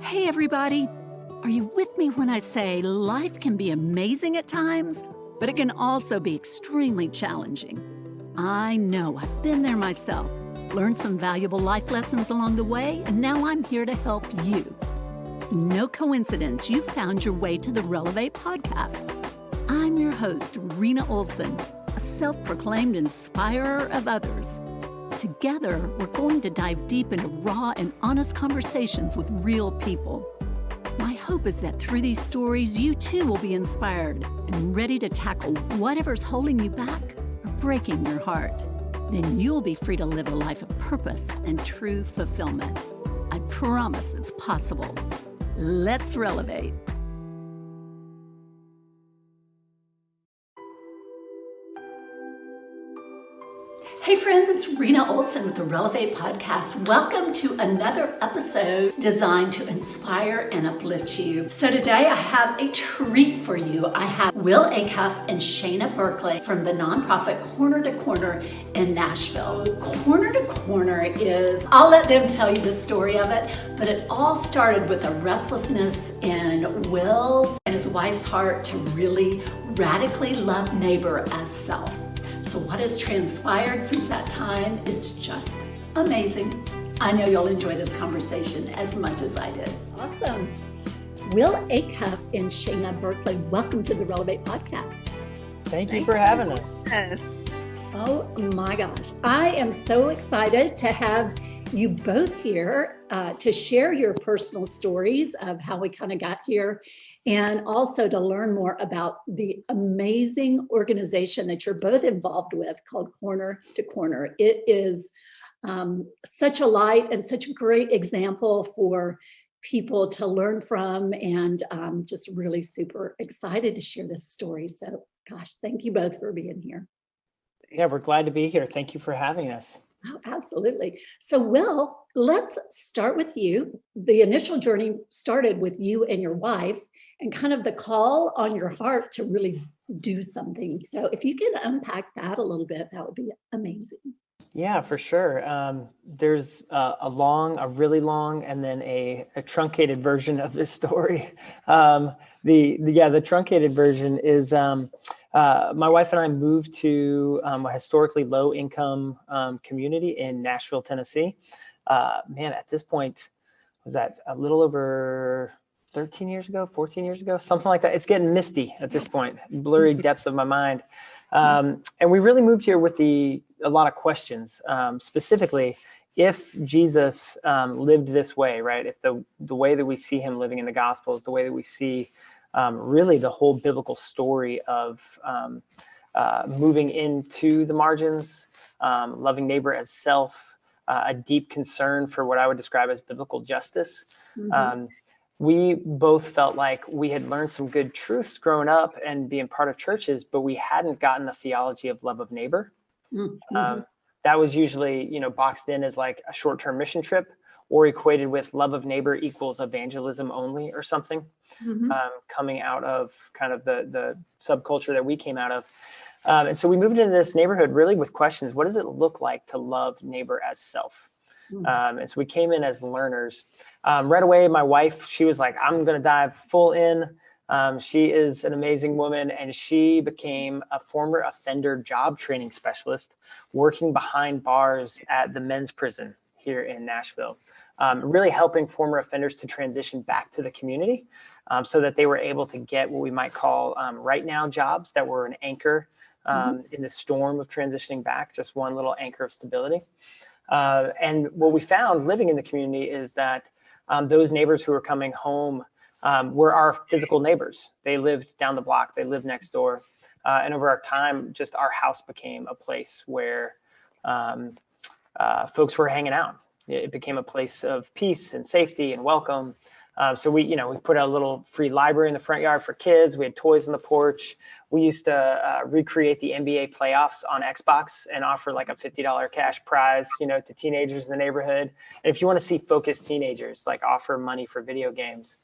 Hey everybody! Are you with me when I say life can be amazing at times, but it can also be extremely challenging? I know, I've been there myself, learned some valuable life lessons along the way, and now I'm here to help you. It's no coincidence you found your way to the Relevate podcast. I'm your host, Rena, a self-proclaimed inspirer of others. Together, we're going to dive deep into raw and honest conversations with real people. My hope is that through these stories, you too will be inspired and ready to tackle whatever's holding you back or breaking your heart. Then you'll be free to live a life of purpose and true fulfillment. I promise it's possible. Let's relevate. Hey friends, it's Rena Olson with the Relevate podcast. Welcome to another episode designed to inspire and uplift you. So today I have a treat for you. I have Will Acuff and Shana Berkeley from the nonprofit Corner to Corner in Nashville. Corner to Corner is, I'll let them tell you the story of it, but it all started with a restlessness in Will's and his wife's heart to really radically love neighbor as self. So what has transpired since that time is just amazing. I know you'll enjoy this conversation as much as I did. Awesome. Will Acuff and Shana Berkeley, welcome to the Relevate podcast. Thank you for having us. Oh my gosh. I am so excited to have you both here to share your personal stories of how we kind of got here, and also to learn more about the amazing organization that you're both involved with called Corner to Corner. It is such a light and such a great example for people to learn from, and just really super excited to share this story. So gosh, thank you both for being here. Yeah, we're glad to be here. Thank you for having us. Oh, absolutely. So, Will, let's start with you. The initial journey started with you and your wife and kind of the call on your heart to really do something. So if you can unpack that a little bit, that would be amazing. Yeah, for sure. There's a really long, and then a truncated version of this story. The truncated version is my wife and I moved to a historically low income community in Nashville, Tennessee. At this point, was that a little over 13 years ago, 14 years ago, something like that. It's getting misty at this point, blurry depths of my mind. And we really moved here with a lot of questions, specifically if Jesus lived this way, right? If the way that we see him living in the Gospels, the way that we see really the whole biblical story of moving into the margins, loving neighbor as self, a deep concern for what I would describe as biblical justice. Mm-hmm. We both felt like we had learned some good truths growing up and being part of churches, but we hadn't gotten a theology of love of neighbor. Mm-hmm. That was usually, boxed in as like a short-term mission trip, or equated with love of neighbor equals evangelism only or something, mm-hmm. Coming out of kind of the subculture that we came out of. And so we moved into this neighborhood really with questions. What does it look like to love neighbor as self? Mm-hmm. And so we came in as learners. Right away, my wife, she was like, I'm going to dive full in. She is an amazing woman, and she became a former offender job training specialist working behind bars at the men's prison here in Nashville, really helping former offenders to transition back to the community so that they were able to get what we might call right now jobs that were an anchor in the storm of transitioning back, just one little anchor of stability. And what we found living in the community is that those neighbors who were coming home were our physical neighbors. They lived down the block, they lived next door. And over our time, just our house became a place where folks were hanging out. It became a place of peace and safety and welcome. So we put a little free library in the front yard for kids. We had toys on the porch. We used to recreate the NBA playoffs on Xbox and offer like a $50 cash prize, to teenagers in the neighborhood. And if you want to see focused teenagers, like offer money for video games.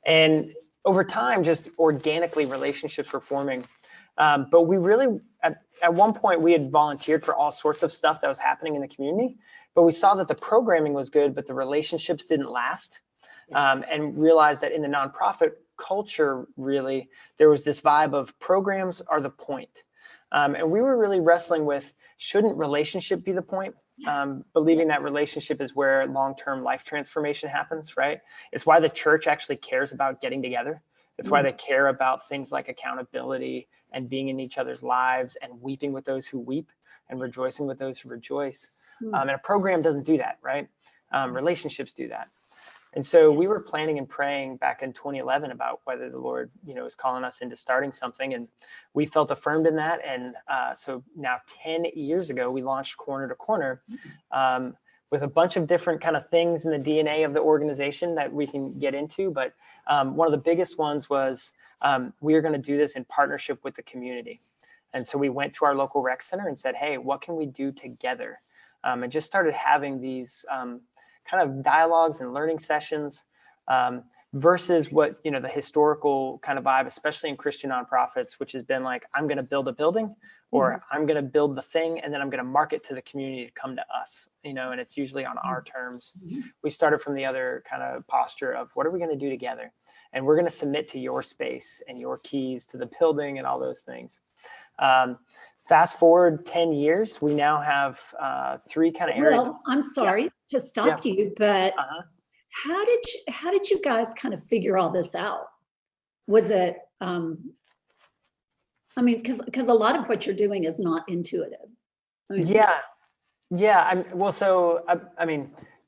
And over time, just organically relationships were forming. But we really, at one point, we had volunteered for all sorts of stuff that was happening in the community. But we saw that the programming was good, but the relationships didn't last. and realized that in the nonprofit culture, really, there was this vibe of programs are the point. And we were really wrestling with, shouldn't relationship be the point? Believing that relationship is where long-term life transformation happens, right? It's why the church actually cares about getting together. It's why they care about things like accountability and being in each other's lives and weeping with those who weep and rejoicing with those who rejoice. And a program doesn't do that, right? Relationships do that. And so we were planning and praying back in 2011 about whether the Lord, is calling us into starting something. And we felt affirmed in that. And so now 10 years ago, we launched Corner to Corner with a bunch of different kind of things in the DNA of the organization that we can get into. But one of the biggest ones was we are going to do this in partnership with the community. And so we went to our local rec center and said, hey, what can we do together? And just started having these kind of dialogues and learning sessions versus what, the historical kind of vibe, especially in Christian nonprofits, which has been like, I'm going to build a building or I'm going to build the thing and then I'm going to market to the community to come to us, and it's usually on our terms. We started from the other kind of posture of what are we going to do together? And we're going to submit to your space and your keys to the building and all those things. Fast forward 10 years, we now have 3 kind of areas. Well, I'm sorry to stop you, but how did you guys kind of figure all this out? Was it, because a lot of what you're doing is not intuitive.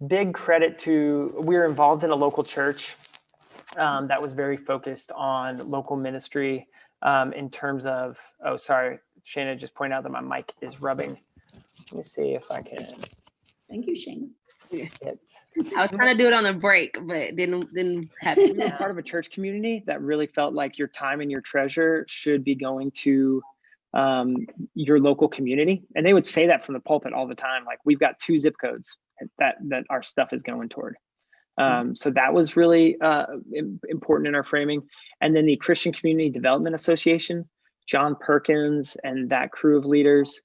Big credit to, we were involved in a local church that was very focused on local ministry in terms of, Shana just pointed out that my mic is rubbing. Let me see if I can. Thank you, Shana. I was trying to do it on a break, but didn't happen. We were part of a church community that really felt like your time and your treasure should be going to your local community. And they would say that from the pulpit all the time. Like, we've got 2 zip codes that our stuff is going toward. So that was really important in our framing. And then the Christian Community Development Association, John Perkins and that crew of leaders,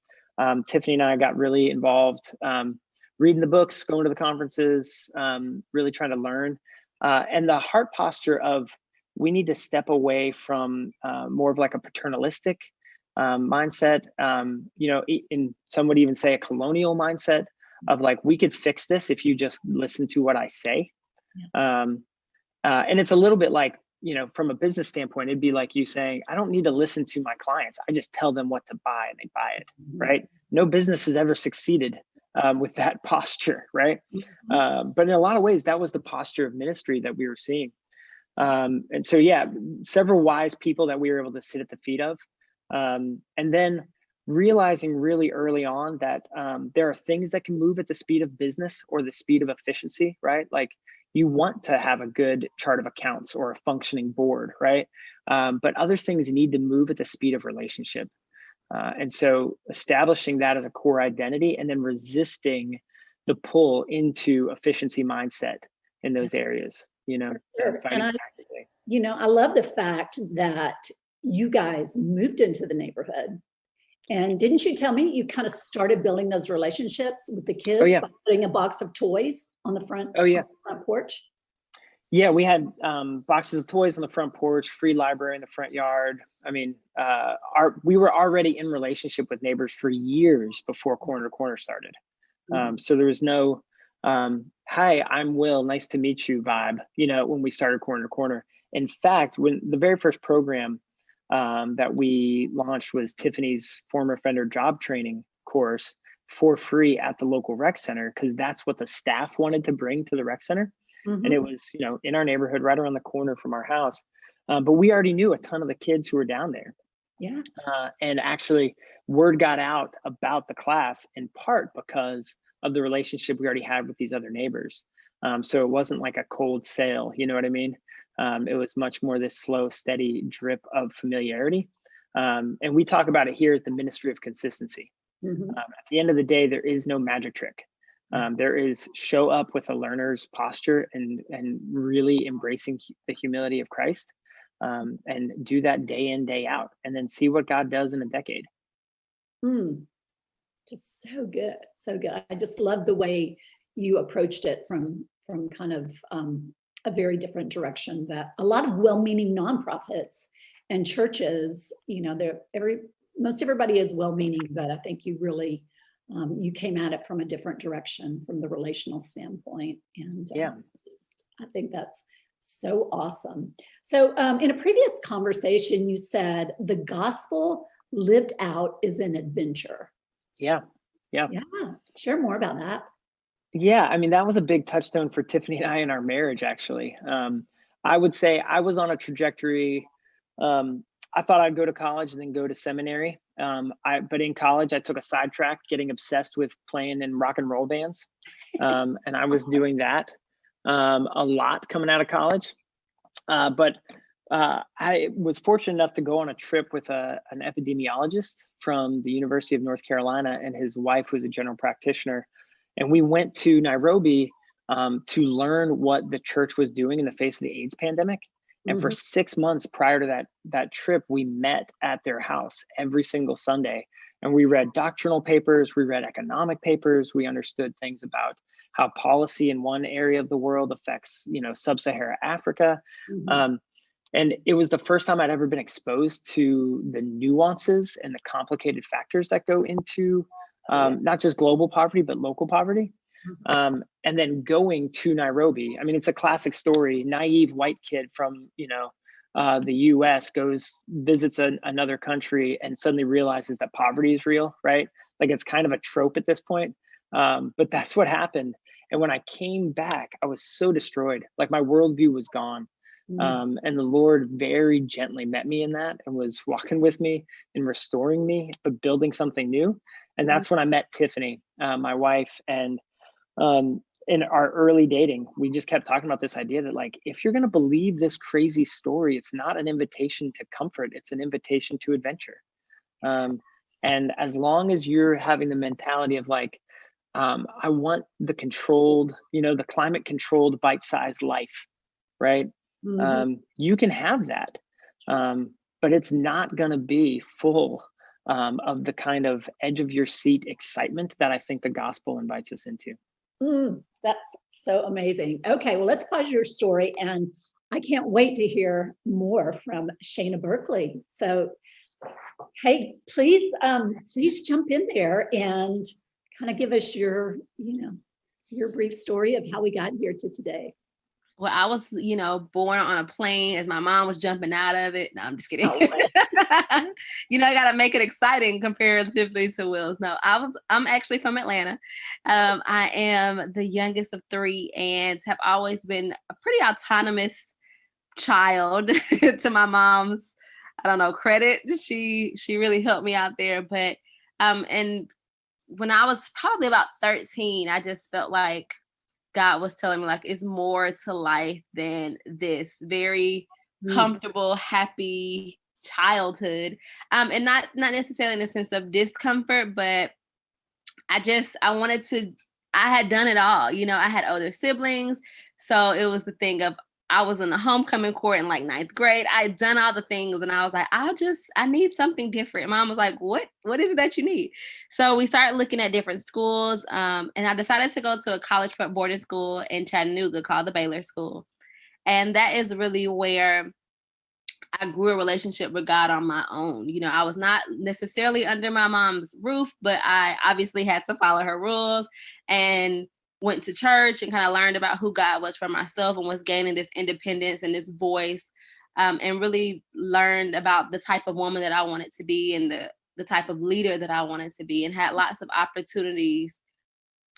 Tiffany and I got really involved, reading the books, going to the conferences, really trying to learn. And the heart posture of, we need to step away from more of like a paternalistic mindset, and some would even say a colonial mindset of like, we could fix this if you just listen to what I say. And it's a little bit like, from a business standpoint, it'd be like you saying, I don't need to listen to my clients. I just tell them what to buy and they buy it, right? No business has ever succeeded with that posture, right? But in a lot of ways, that was the posture of ministry that we were seeing. And so, several wise people that we were able to sit at the feet of. And then realizing really early on that there are things that can move at the speed of business or the speed of efficiency, right? Like, you want to have a good chart of accounts or a functioning board, right? But other things need to move at the speed of relationship. And so establishing that as a core identity and then resisting the pull into efficiency mindset in those areas, Sure. And I love the fact that you guys moved into the neighborhood. And didn't you tell me you kind of started building those relationships with the kids by putting a box of toys on the front, front porch? Yeah, we had boxes of toys on the front porch, free library in the front yard. I mean, we were already in relationship with neighbors for years before Corner to Corner started. So there was no, hi, I'm Will, nice to meet you vibe, when we started Corner to Corner. In fact, when the very first program that we launched was Tiffany's former offender job training course for free at the local rec center, because that's what the staff wanted to bring to the rec center. And it was, in our neighborhood, right around the corner from our house. But we already knew a ton of the kids who were down there. And actually word got out about the class in part because of the relationship we already had with these other neighbors. So it wasn't like a cold sale, you know what I mean? It was much more this slow, steady drip of familiarity. And we talk about it here as the ministry of consistency. At the end of the day, there is no magic trick. There is show up with a learner's posture and really embracing the humility of Christ, and do that day in, day out, and then see what God does in a decade. Just so good. So good. I just love the way you approached it from kind of a very different direction that a lot of well-meaning nonprofits and churches, most everybody is well-meaning, but I think you really, you came at it from a different direction from the relational standpoint. And I think that's so awesome. So in a previous conversation, you said the gospel lived out is an adventure. Yeah. Share more about that. Yeah, I mean, that was a big touchstone for Tiffany and I in our marriage, actually. I would say I was on a trajectory. I thought I'd go to college and then go to seminary. But in college, I took a sidetrack, getting obsessed with playing in rock and roll bands. And I was doing that a lot coming out of college. But I was fortunate enough to go on a trip with an epidemiologist from the University of North Carolina and his wife, who's a general practitioner. And we went to Nairobi to learn what the church was doing in the face of the AIDS pandemic. And for 6 months prior to that trip, we met at their house every single Sunday. And we read doctrinal papers, we read economic papers, we understood things about how policy in one area of the world affects, sub-Saharan Africa. And it was the first time I'd ever been exposed to the nuances and the complicated factors that go into not just global poverty, but local poverty. And then going to Nairobi, I mean, it's a classic story. Naive white kid from, the US visits another country and suddenly realizes that poverty is real, right? Like it's kind of a trope at this point. But that's what happened. And when I came back, I was so destroyed. Like my worldview was gone. And the Lord very gently met me in that and was walking with me and restoring me, but building something new. And that's when I met Tiffany, my wife. And in our early dating, we just kept talking about this idea that like, if you're going to believe this crazy story, it's not an invitation to comfort, it's an invitation to adventure. And as long as you're having the mentality of like, I want the controlled, the climate controlled bite-sized life, right? You can have that, but it's not going to be full of the kind of edge of your seat excitement that I think the gospel invites us into. That's so amazing. Okay, well, let's pause your story, and I can't wait to hear more from Shana Berkeley. So, hey, please jump in there and kind of give us your brief story of how we got here to today. Well, I was, born on a plane as my mom was jumping out of it. No, I'm just kidding. I got to make it exciting comparatively to Will's. No, I'm actually from Atlanta. I am the youngest of three and have always been a pretty autonomous child to my mom's, credit. She really helped me out there. But, and when I was probably about 13, I just felt like God was telling me like, it's more to life than this very comfortable, happy childhood. And not necessarily in the sense of discomfort, but I had done it all. I had older siblings. So it was the thing of, I was in the homecoming court in like 9th grade. I had done all the things and I was like, I need something different. And Mom was like, what is it that you need? So we started looking at different schools. And I decided to go to a college prep boarding school in Chattanooga called the Baylor School. And that is really where I grew a relationship with God on my own. I was not necessarily under my mom's roof, but I obviously had to follow her rules and went to church and kind of learned about who God was for myself and was gaining this independence and this voice, and really learned about the type of woman that I wanted to be and the type of leader that I wanted to be, and had lots of opportunities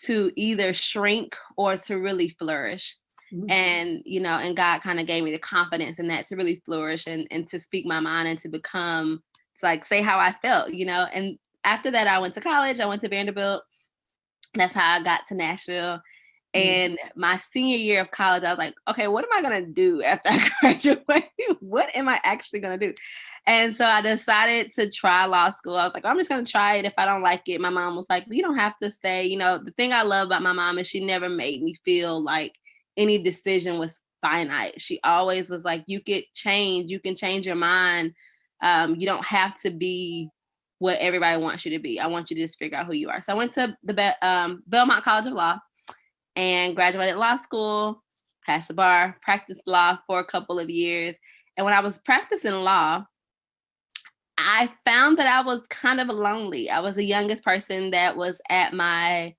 to either shrink or to really flourish. And, and God kind of gave me the confidence in that to really flourish and to speak my mind and to say how I felt, and after that, I went to college, I went to Vanderbilt. That's how I got to Nashville. And my senior year of college, I was like, okay, what am I going to do after I graduate? What am I actually going to do? And so I decided to try law school. I was like, I'm just going to try it. If I don't like it, my mom was like, you don't have to stay. The thing I love about my mom is she never made me feel like any decision was finite. She always was like, you can change your mind. You don't have to be what everybody wants you to be. I want you to just figure out who you are. So I went to the Belmont College of Law and graduated law school. passed the bar, practiced law for a couple of years. And when I was practicing law, I found that I was kind of lonely. I was the youngest person that was at I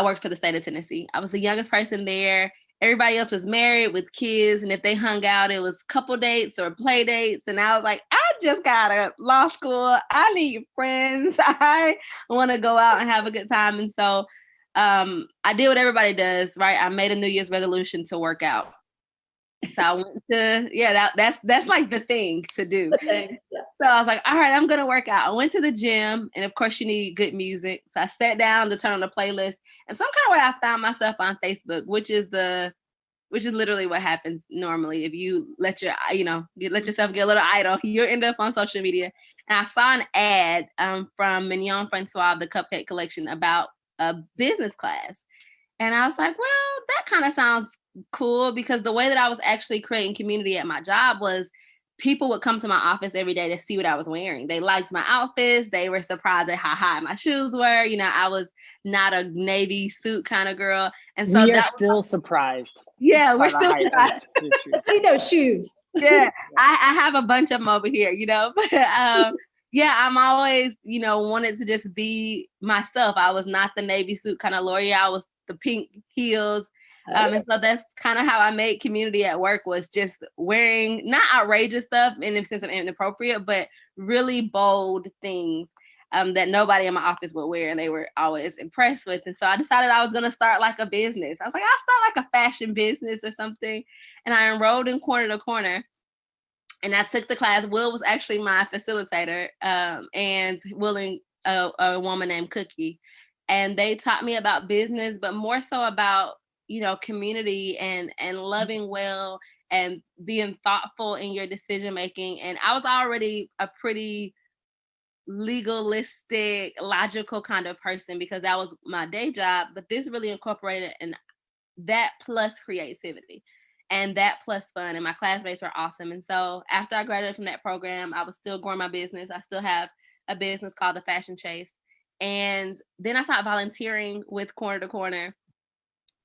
worked for the state of Tennessee. I was the youngest person there. Everybody else was married with kids. And if they hung out, it was couple dates or play dates. And I was like, I just got a law school. I need friends. I want to go out and have a good time. And so I did what everybody does, right? I made a New Year's resolution to work out. So I went to, that's like the thing to do. Yeah. So I was like, all right, I'm going to work out. I went to the gym, and of course you need good music. So I sat down to turn on the playlist, and some kind of way I found myself on Facebook, which is literally what happens normally. If you let yourself get a little idle, you'll end up on social media. And I saw an ad from Mignon Francois, the Cupcake Collection, about a business class. And I was like, well, that kind of sounds cool, because the way that I was actually creating community at my job was people would come to my office every day to see what I was wearing. They liked my outfits. They were surprised at how high my shoes were. You know, I was not a navy suit kind of girl. And so we are still surprised. Yeah, we're still surprised. See those shoes. Yeah, I have a bunch of them over here, you know. But yeah, I'm always, wanted to just be myself. I was not the navy suit kind of lawyer. I was the pink heels. And so that's kind of how I made community at work, was just wearing not outrageous stuff in the sense of inappropriate, but really bold things that nobody in my office would wear, and they were always impressed with. And so I decided I was going to start like a business. I was like, I'll start like a fashion business or something. And I enrolled in Corner to Corner, and I took the class. Will was actually my facilitator, and Will and a woman named Cookie. And they taught me about business, but more so about community and loving well and being thoughtful in your decision making. And I was already a pretty legalistic, logical kind of person, because that was my day job. But this really incorporated that plus creativity and that plus fun. And my classmates were awesome. And so after I graduated from that program, I was still growing my business. I still have a business called The Fashion Chase. And then I started volunteering with Corner to Corner,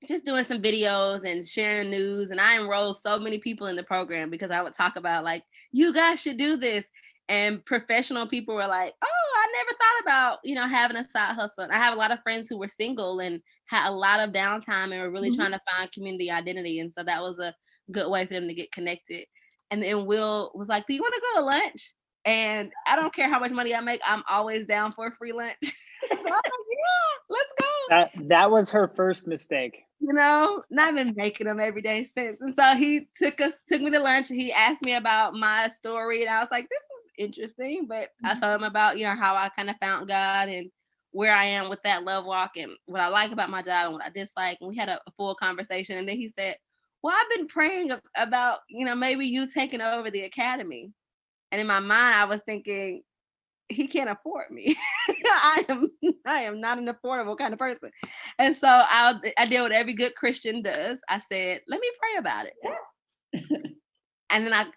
just doing some videos and sharing news. And I enrolled so many people in the program because I would talk about, like, you guys should do this. And professional people were like, oh, I never thought about, having a side hustle. And I have a lot of friends who were single and had a lot of downtime and were really trying to find community identity. And so that was a good way for them to get connected. And then Will was like, do you want to go to lunch? And I don't care how much money I make, I'm always down for a free lunch. So I'm like, yeah, let's go. That was her first mistake. Not been making them every day since. And so he took me to lunch, and he asked me about my story. And I was like, this is interesting. But I told him about, how I kind of found God and where I am with that love walk and what I like about my job and what I dislike. And we had a full conversation. And then he said, well, I've been praying about, maybe you taking over the Academy. And in my mind, I was thinking, he can't afford me. I am not an affordable kind of person. And so I did what every good Christian does. I said, let me pray about it. Yeah.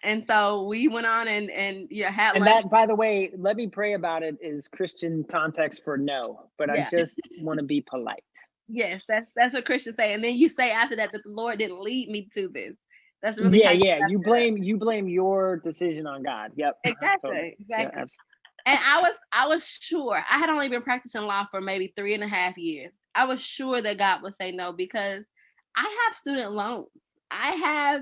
And so we went on and had lunch. And that, by the way, let me pray about it is Christian context for no, but I just want to be polite. Yes, that's what Christians say. And then you say after that the Lord didn't lead me to this. That's really You blame your decision on God. Yep. Exactly. Totally. Exactly. Yeah, and I was sure. I had only been practicing law for maybe 3.5 years. I was sure that God would say no, because I have student loans. I have,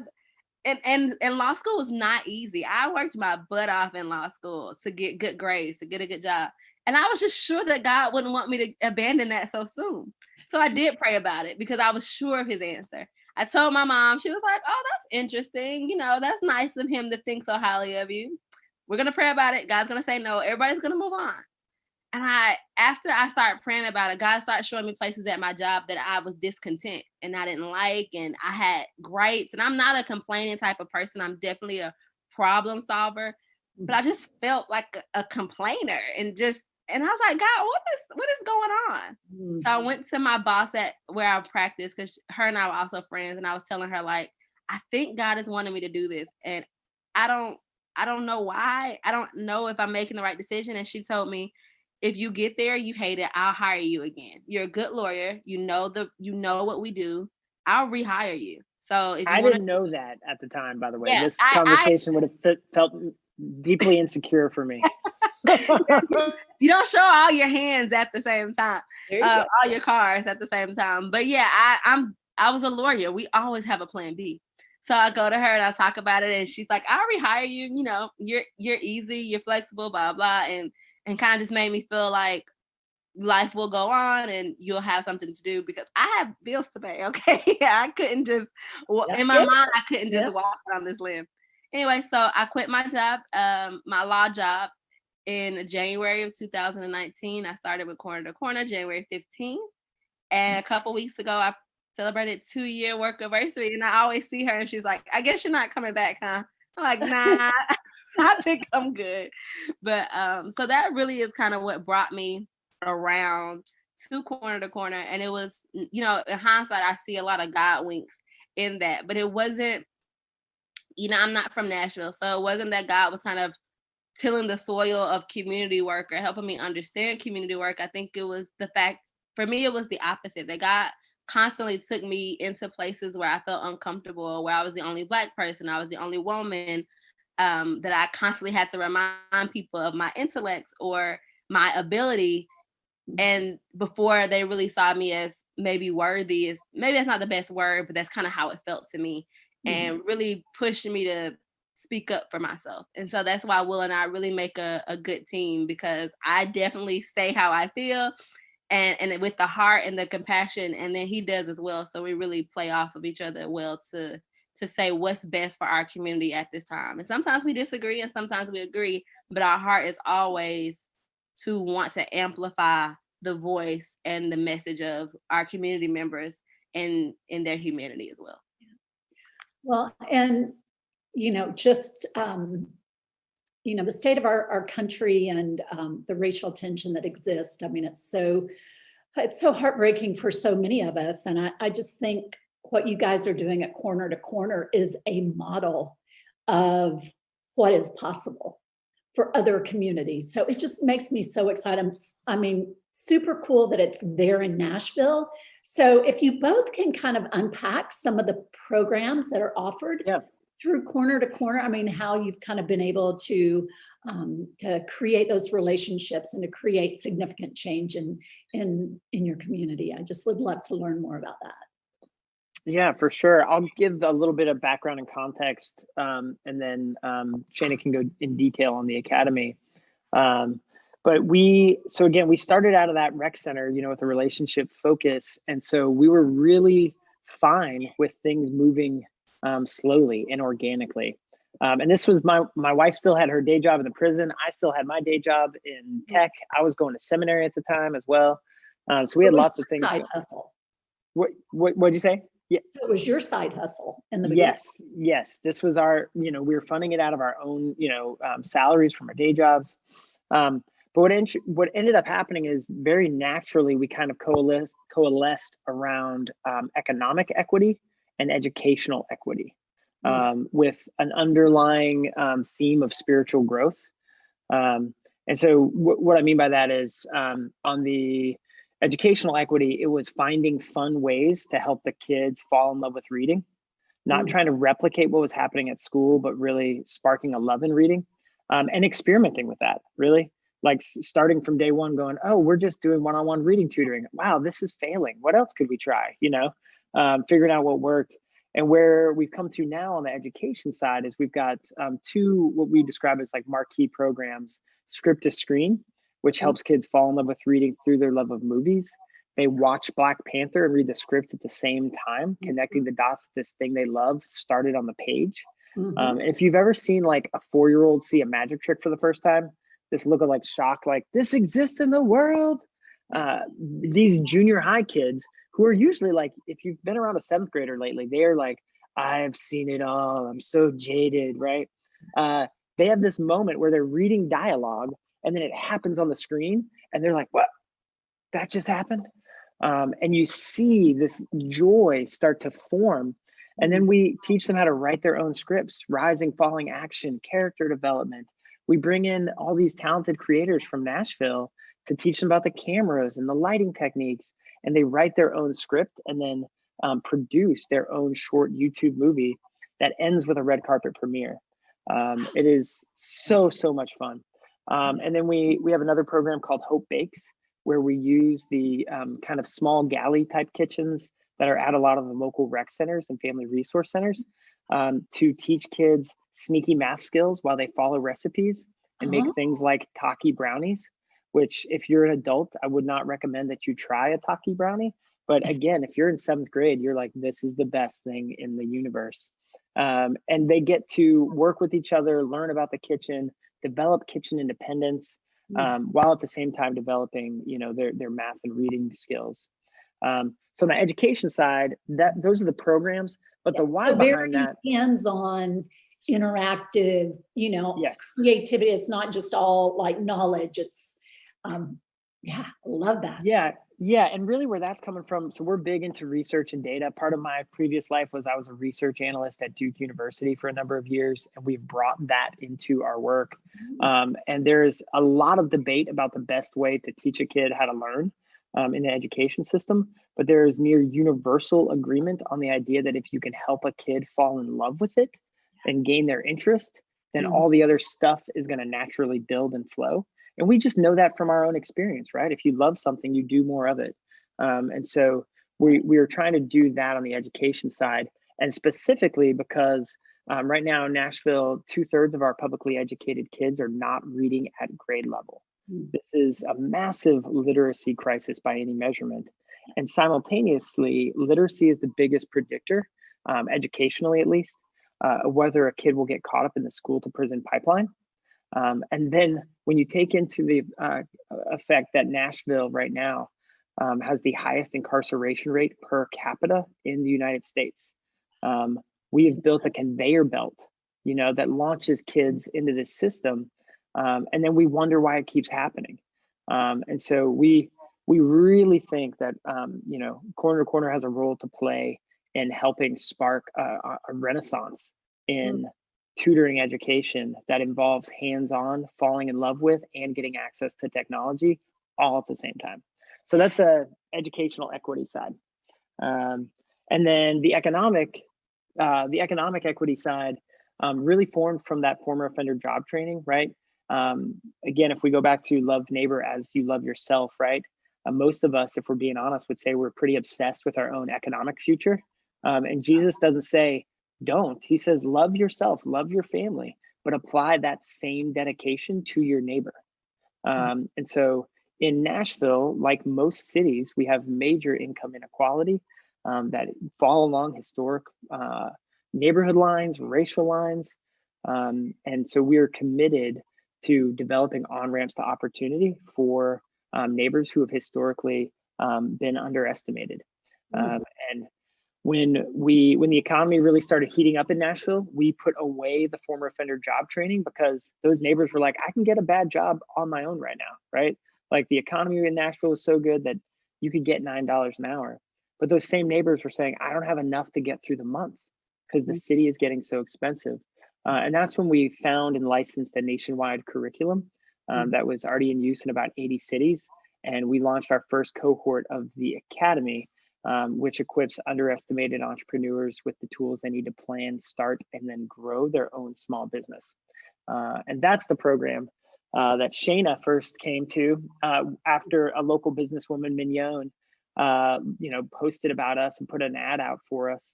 and law school was not easy. I worked my butt off in law school to get good grades, to get a good job. And I was just sure that God wouldn't want me to abandon that so soon. So I did pray about it because I was sure of his answer. I told my mom. She was like, oh, that's interesting. That's nice of him to think so highly of you. We're going to pray about it. God's going to say no. Everybody's going to move on. And after I started praying about it, God started showing me places at my job that I was discontent and I didn't like, and I had gripes. And I'm not a complaining type of person. I'm definitely a problem solver, but I just felt like a complainer and I was like, God, what is going on? Mm-hmm. So I went to my boss at where I practiced, because her and I were also friends. And I was telling her, like, I think God is wanting me to do this. And I don't know why. I don't know if I'm making the right decision. And she told me, if you get there, you hate it, I'll hire you again. You're a good lawyer. You know what we do. I'll rehire you. So if you I want didn't know that at the time, by the way. Yeah, This conversation would have felt deeply insecure for me. you don't show all your hands at the same time, There you go. all your cards at the same time. But yeah, I was a lawyer. We always have a plan B. So I go to her and I talk about it, and she's like, "I'll rehire you. You know, you're easy, you're flexible, blah blah," and kind of just made me feel like life will go on and you'll have something to do, because I have bills to pay. Okay, I couldn't just in my mind I couldn't just walk on this limb. Anyway, so I quit my job, my law job, in January of 2019. I started with Corner to Corner January 15th, and a couple weeks ago I celebrated 2-year work anniversary, and I always see her and she's like, "I guess you're not coming back, huh?" I'm like, "Nah." I think I'm good. But so that really is kind of what brought me around to Corner to Corner. And it was, in hindsight, I see a lot of God winks in that, but it wasn't, I'm not from Nashville. So it wasn't that God was kind of tilling the soil of community work or helping me understand community work. I think it was the fact, for me, it was the opposite, that God constantly took me into places where I felt uncomfortable, where I was the only Black person, I was the only woman, that I constantly had to remind people of my intellects or my ability. And before they really saw me as maybe worthy, is maybe that's not the best word, but that's kind of how it felt to me, and really pushed me to speak up for myself. And so that's why Will and I really make a good team, because I definitely say how I feel, and with the heart and the compassion, and then he does as well. So we really play off of each other well to say what's best for our community at this time. And sometimes we disagree and sometimes we agree, but our heart is always to want to amplify the voice and the message of our community members and in their humanity as well. Well, and, just, the state of our country and the racial tension that exists. I mean, it's so heartbreaking for so many of us. And I just think what you guys are doing at Corner to Corner is a model of what is possible for other communities. So it just makes me so excited. I mean, super cool that it's there in Nashville. So if you both can kind of unpack some of the programs that are offered through Corner to Corner, I mean, how you've kind of been able to create those relationships and to create significant change in your community. I just would love to learn more about that. Yeah, for sure. I'll give a little bit of background and context, and then Shana can go in detail on the Academy. But we started out of that rec center, with a relationship focus. And so we were really fine with things moving slowly and organically. And this was my wife still had her day job in the prison. I still had my day job in tech. I was going to seminary at the time as well. So we had lots of things. Side hustle. What'd you say? Yeah. So it was your side hustle in the beginning. Yes. This was our, we were funding it out of our own, salaries from our day jobs. But what ended up happening is very naturally we kind of coalesced around economic equity and educational equity, with an underlying theme of spiritual growth. And so what I mean by that is on the educational equity, it was finding fun ways to help the kids fall in love with reading, not trying to replicate what was happening at school, but really sparking a love in reading, and experimenting with that, really. Like starting from day one going, oh, we're just doing one-on-one reading tutoring. Wow, this is failing. What else could we try? Figuring out what worked. And where we've come to now on the education side is we've got two, what we describe as like marquee programs, Script to Screen, which helps kids fall in love with reading through their love of movies. They watch Black Panther and read the script at the same time, connecting the dots that this thing they love started on the page. If you've ever seen like a 4-year-old see a magic trick for the first time, this look of like shock, like this exists in the world. These junior high kids who are usually like, if you've been around a 7th grader lately, they are like, I've seen it all. I'm so jaded, right? They have this moment where they're reading dialogue and then it happens on the screen and they're like, what? That just happened? And you see this joy start to form. And then we teach them how to write their own scripts, rising, falling action, character development. We bring in all these talented creators from Nashville to teach them about the cameras and the lighting techniques, and they write their own script. And then produce their own short YouTube movie that ends with a red carpet premiere. It is so much fun. And then we have another program called Hope Bakes, where we use the kind of small galley type kitchens that are at a lot of the local rec centers and family resource centers to teach kids sneaky math skills while they follow recipes and make things like Taki brownies, which if you're an adult, I would not recommend that you try a Taki brownie. But again, if you're in 7th grade, you're like, this is the best thing in the universe. And they get to work with each other, learn about the kitchen, develop kitchen independence, while at the same time developing, their math and reading skills. So on the education side, those are the programs, but the why behind that, hands-on, interactive, yes, creativity. It's not just all like knowledge. It's I love that. Yeah, and really where that's coming from, so we're big into research and data. Part of my previous life was I was a research analyst at Duke University for a number of years, and we've brought that into our work. And there's a lot of debate about the best way to teach a kid how to learn in the education system, but there is near universal agreement on the idea that if you can help a kid fall in love with it and gain their interest, then all the other stuff is going to naturally build and flow. And we just know that from our own experience, right? If you love something, you do more of it. And so we are trying to do that on the education side. And specifically because right now in Nashville, 2/3 of our publicly educated kids are not reading at grade level. This is a massive literacy crisis by any measurement. And simultaneously, literacy is the biggest predictor, educationally at least, of whether a kid will get caught up in the school to prison pipeline. And then when you take into the effect that Nashville right now has the highest incarceration rate per capita in the United States, we have built a conveyor belt, that launches kids into this system. And then we wonder why it keeps happening. And so we really think that, Corner to Corner has a role to play in helping spark a renaissance in tutoring education that involves hands-on, falling in love with, and getting access to technology all at the same time. So that's the educational equity side. And then the economic equity side really formed from that former offender job training, right? Again, if we go back to love neighbor as you love yourself, right? Most of us, if we're being honest, would say we're pretty obsessed with our own economic future. And Jesus doesn't say, don't. He says, love yourself, love your family, but apply that same dedication to your neighbor. And so in Nashville, like most cities, we have major income inequality that fall along historic neighborhood lines, racial lines. And so we're committed to developing on-ramps to opportunity for neighbors who have historically been underestimated. And when the economy really started heating up in Nashville, we put away the former offender job training because those neighbors were like, I can get a bad job on my own right now, right? Like the economy in Nashville was so good that you could get $9 an hour. But those same neighbors were saying, I don't have enough to get through the month because the city is getting so expensive. And that's when we found and licensed a nationwide curriculum that was already in use in about 80 cities. And we launched our first cohort of the Academy, which equips underestimated entrepreneurs with the tools they need to plan, start, and then grow their own small business. And that's the program that Shana first came to after a local businesswoman, Mignon, posted about us and put an ad out for us.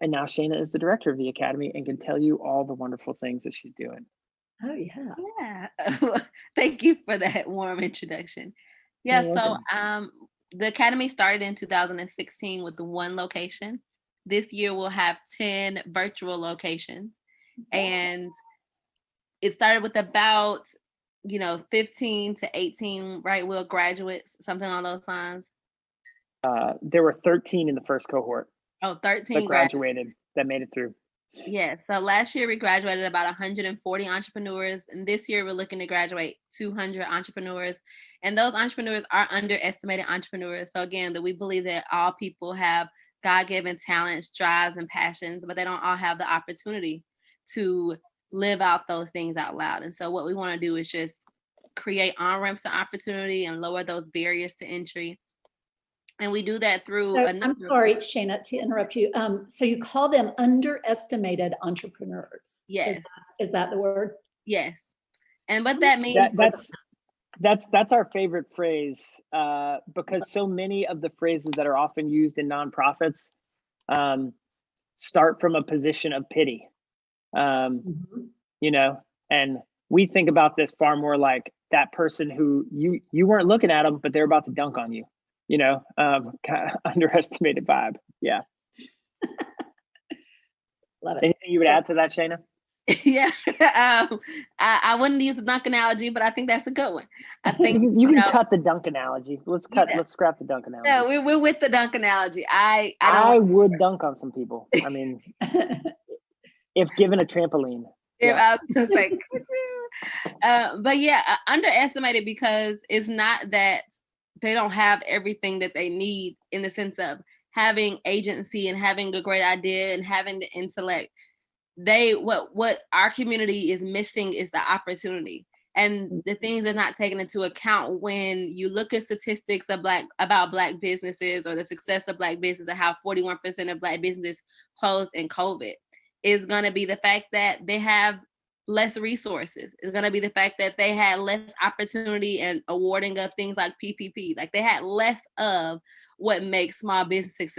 And now Shana is the director of the Academy and can tell you all the wonderful things that she's doing. Oh, yeah. Yeah. Thank you for that warm introduction. Yeah, so the Academy started in 2016 with the one location. This year we'll have 10 virtual locations. And it started with about, 15 to 18, right, Will, graduates, something on those lines. There were 13 in the first cohort. Oh, 13 that graduated, that made it through. Yeah, so last year we graduated about 140 entrepreneurs, and this year we're looking to graduate 200 entrepreneurs. And those entrepreneurs are underestimated entrepreneurs. So again, that we believe that all people have God-given talents, drives, and passions, but they don't all have the opportunity to live out those things out loud. And so what we want to do is just create on-ramps to opportunity and lower those barriers to entry And we do that through So a I'm number of sorry, Shana, to interrupt you. So you call them underestimated entrepreneurs. Yes. Is that the word? Yes. And what that means, That's our favorite phrase, because so many of the phrases that are often used in nonprofits start from a position of pity. You know, and we think about this far more like that person who you weren't looking at them, but they're about to dunk on you, you know, kind of underestimated vibe. Yeah. Love it. Anything you would add to that, Shana? yeah. I wouldn't use the dunk analogy, but I think that's a good one. I think You can cut the dunk analogy. Let's scrap the dunk analogy. No, we're with the dunk analogy. I would dunk on some people. I mean, if given a trampoline. I was gonna say, but yeah, underestimated because it's not that they don't have everything that they need in the sense of having agency and having a great idea and having the intellect. What our community is missing is the opportunity. And the things that's not taken into account when you look at statistics of about Black businesses or the success of Black businesses, or how 41% of Black businesses closed in COVID, is going to be the fact that they have less resources. It's going to be the fact that they had less opportunity and awarding of things like PPP. Like they had less of what makes small businesses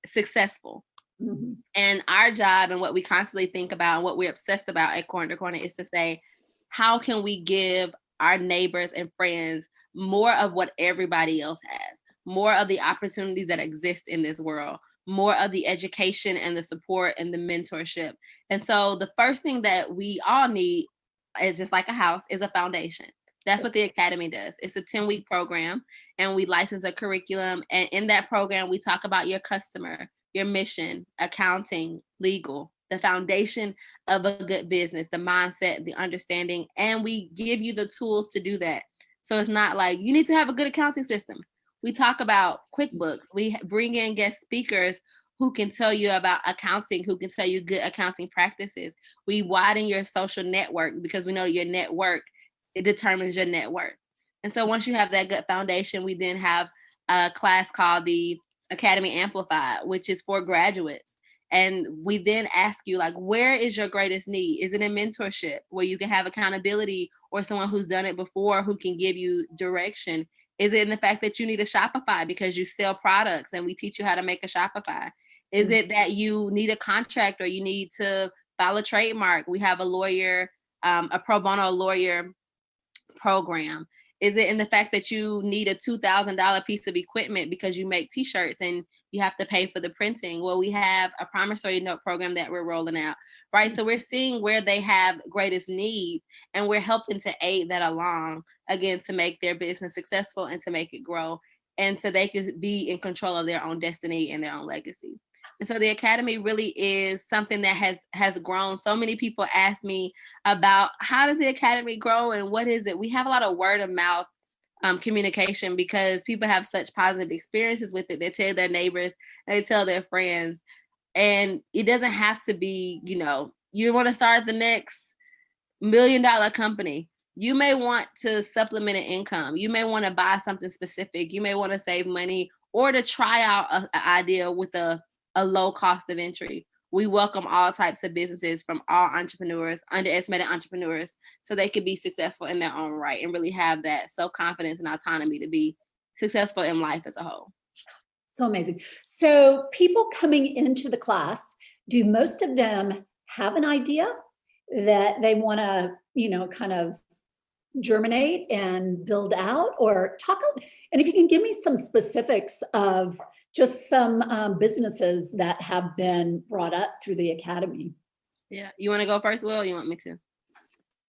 successful. Mm-hmm. And our job and what we constantly think about and what we're obsessed about at Corner to Corner is to say, how can we give our neighbors and friends more of what everybody else has, more of the opportunities that exist in this world, more of the education and the support and the mentorship. And so the first thing that we all need is, just like a house, is a foundation. That's what the Academy does. It's a 10-week program, and we license a curriculum. And in that program, we talk about your customer, your mission, accounting, legal, the foundation of a good business, the mindset, the understanding, and we give you the tools to do that. So it's not like you need to have a good accounting system. We talk about QuickBooks. We bring in guest speakers who can tell you about accounting, who can tell you good accounting practices. We widen your social network because we know your network, it determines your net worth. And so once you have that good foundation, we then have a class called the Academy Amplify, which is for graduates. And we then ask you, like, where is your greatest need? Is it in mentorship where you can have accountability, or someone who's done it before who can give you direction? Is it in the fact that you need a Shopify because you sell products and we teach you how to make a Shopify? Is it that you need a contract or you need to file a trademark? We have a lawyer, a pro bono lawyer program. Is it in the fact that you need a $2,000 piece of equipment because you make t-shirts and you have to pay for the printing? Well, we have a promissory note program that we're rolling out, right? So we're seeing where they have greatest need, and we're helping to aid that along, again, to make their business successful and to make it grow, and so they can be in control of their own destiny and their own legacy. And so the Academy really is something that has grown. So many people ask me about, how does the Academy grow and what is it? We have a lot of word of mouth communication because people have such positive experiences with it. They tell their neighbors, they tell their friends, and it doesn't have to be, you want to start the next $1 million company. You may want to supplement an income. You may want to buy something specific. You may want to save money or to try out an idea with a low cost of entry. We welcome all types of businesses from all entrepreneurs, underestimated entrepreneurs, so they could be successful in their own right and really have that self-confidence and autonomy to be successful in life as a whole. So amazing. So people coming into the class, do most of them have an idea that they want to, kind of germinate and build out, or talk? And if you can give me some specifics of just some businesses that have been brought up through the Academy. Yeah. You want to go first, Will, or you want me to?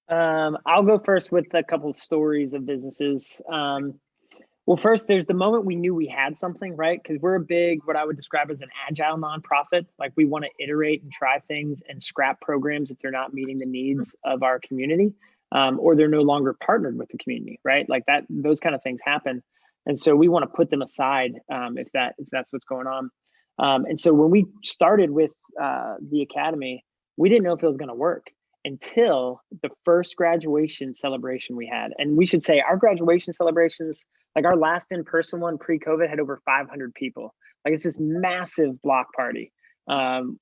I'll go first with a couple of stories of businesses. Well, first, there's the moment we knew we had something, right? Because we're a big, what I would describe as an agile nonprofit. Like, we want to iterate and try things and scrap programs if they're not meeting the needs of our community, or they're no longer partnered with the community, right? Like that, those kind of things happen. And so we want to put them aside if that's what's going on. And so when we started with the Academy, we didn't know if it was going to work. until the first graduation celebration we had. And we should say our graduation celebrations, like our last in-person one pre-COVID, had over 500 people. Like it's this massive block party.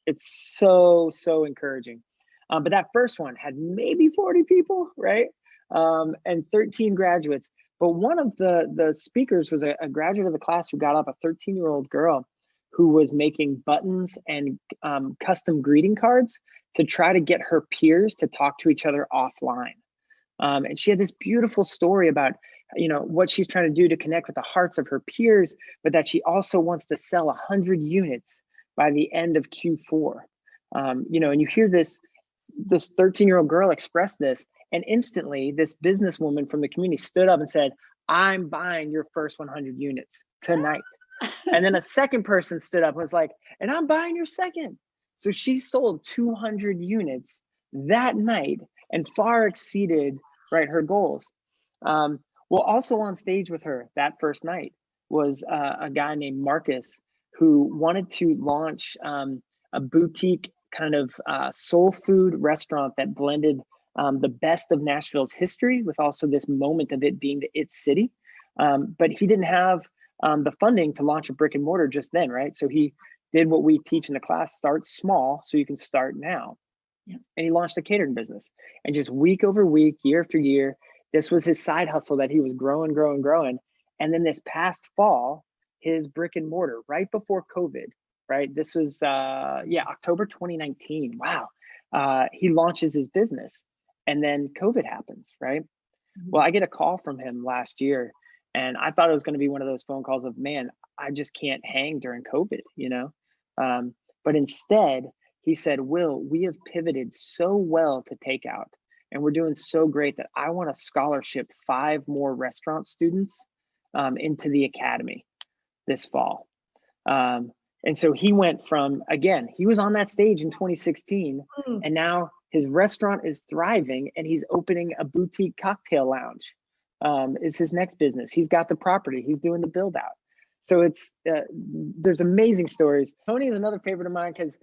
It's so encouraging. But that first one had maybe 40 people, right? And 13 graduates. But one of the speakers was a graduate of the class who got up, a 13-year-old girl who was making buttons and custom greeting cards to try to get her peers to talk to each other offline. And she had this beautiful story about, what she's trying to do to connect with the hearts of her peers, but that she also wants to sell 100 units by the end of Q4. And you hear this 13-year-old girl express this, and instantly this businesswoman from the community stood up and said, "I'm buying your first 100 units tonight." And then a second person stood up and was like, "And I'm buying your second." So she sold 200 units that night and far exceeded, right, her goals. Well, also on stage with her that first night was a guy named Marcus who wanted to launch a boutique kind of soul food restaurant that blended the best of Nashville's history with also this moment of it being the it city. But he didn't have the funding to launch a brick and mortar just then, right? So he did what we teach in the class: start small so you can start now. Yeah. And he launched a catering business. And just week over week, year after year, this was his side hustle that he was growing. And then this past fall, his brick and mortar, right before COVID, right? This was, October 2019. Wow. He launches his business and then COVID happens, right? Mm-hmm. Well, I get a call from him last year, and I thought it was going to be one of those phone calls of, man, I just can't hang during COVID, but instead he said, "Will, we have pivoted so well to takeout, and we're doing so great that I want to scholarship 5 more restaurant students into the Academy this fall." And so he went from, again, he was on that stage in 2016, and now his restaurant is thriving and he's opening a boutique cocktail lounge. Is his next business. He's got the property, he's doing the build out. So it's there's amazing stories. Tony is another favorite of mine because